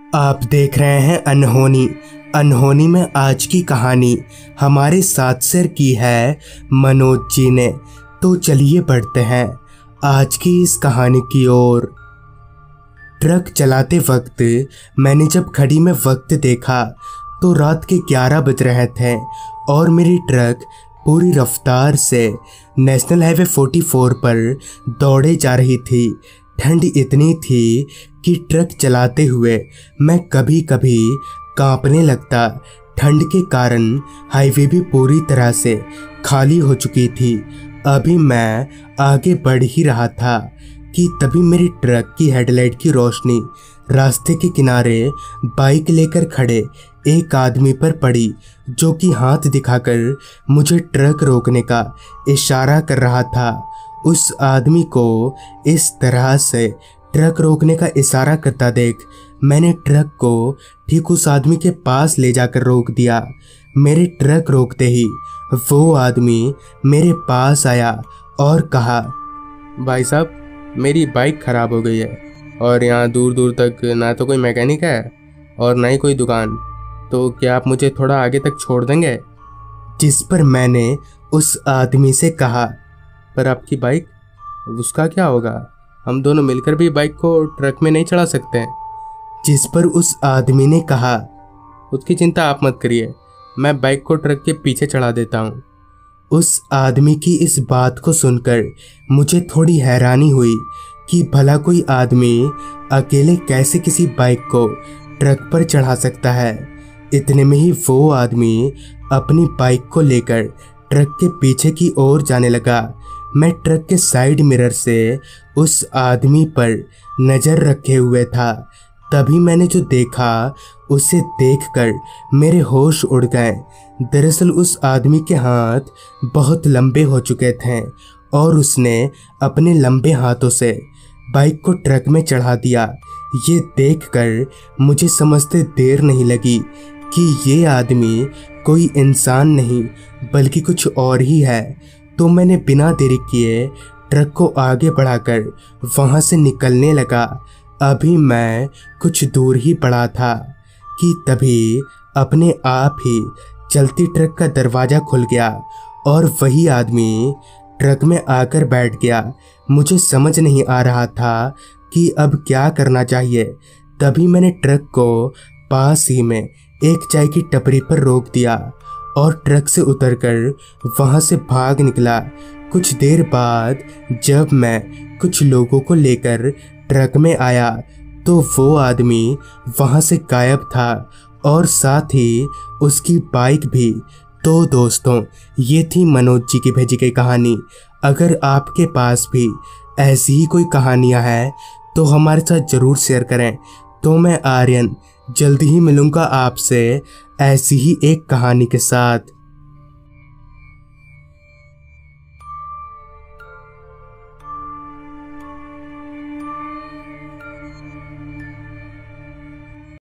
आप देख रहे हैं अनहोनी। अनहोनी में आज की कहानी हमारे साथ शेयर की है मनोज जी ने। तो चलिए बढ़ते हैं आज की इस कहानी की ओर। ट्रक चलाते वक्त मैंने जब घड़ी में वक्त देखा तो रात के 11 बज रहे थे और मेरी ट्रक पूरी रफ्तार से नेशनल हाईवे 44 पर दौड़े जा रही थी। ठंड इतनी थी कि ट्रक चलाते हुए मैं कभी कभी कांपने लगता। ठंड के कारण हाईवे भी पूरी तरह से खाली हो चुकी थी। अभी मैं आगे बढ़ ही रहा था कि तभी मेरी ट्रक की हेडलाइट की रोशनी रास्ते के किनारे बाइक लेकर खड़े एक आदमी पर पड़ी, जो कि हाथ दिखाकर मुझे ट्रक रोकने का इशारा कर रहा था। उस आदमी को इस तरह से ट्रक रोकने का इशारा करता देख मैंने ट्रक को ठीक उस आदमी के पास ले जाकर रोक दिया। मेरे ट्रक रोकते ही वो आदमी मेरे पास आया और कहा, भाई साहब मेरी बाइक ख़राब हो गई है और यहाँ दूर दूर तक ना तो कोई मैकेनिक है और ना ही कोई दुकान, तो क्या आप मुझे थोड़ा आगे तक छोड़ देंगे? जिस पर मैंने उस आदमी से कहा, पर आपकी बाइक, उसका क्या होगा? हम दोनों मिलकर भी बाइक को ट्रक में नहीं चढ़ा सकते हैं। जिस पर उस आदमी ने कहा, उसकी चिंता आप मत करिए, मैं बाइक को ट्रक के पीछे चढ़ा देता हूँ। उस आदमी की इस बात को सुनकर मुझे थोड़ी हैरानी हुई कि भला कोई आदमी अकेले कैसे किसी बाइक को ट्रक पर चढ़ा सकता है। इतने में ही वो आदमी अपनी बाइक को लेकर ट्रक के पीछे की ओर जाने लगा। मैं ट्रक के साइड मिरर से उस आदमी पर नज़र रखे हुए था। तभी मैंने जो देखा उसे देखकर मेरे होश उड़ गए। दरअसल उस आदमी के हाथ बहुत लंबे हो चुके थे और उसने अपने लंबे हाथों से बाइक को ट्रक में चढ़ा दिया। ये देखकर मुझे समझते देर नहीं लगी कि ये आदमी कोई इंसान नहीं बल्कि कुछ और ही है। तो मैंने बिना देरी किए ट्रक को आगे बढ़ाकर वहाँ से निकलने लगा। अभी मैं कुछ दूर ही पड़ा था कि तभी अपने आप ही चलती ट्रक का दरवाज़ा खुल गया और वही आदमी ट्रक में आकर बैठ गया। मुझे समझ नहीं आ रहा था कि अब क्या करना चाहिए। तभी मैंने ट्रक को पास ही में एक चाय की टपरी पर रोक दिया और ट्रक से उतरकर वहां से भाग निकला। कुछ देर बाद जब मैं कुछ लोगों को लेकर ट्रक में आया तो वो आदमी वहां से गायब था और साथ ही उसकी बाइक भी। तो दोस्तों, ये थी मनोज जी की भेजी गई कहानी। अगर आपके पास भी ऐसी ही कोई कहानियां हैं तो हमारे साथ ज़रूर शेयर करें। तो मैं आर्यन जल्दी ही मिलूँगा आपसे ऐसी ही एक कहानी के साथ।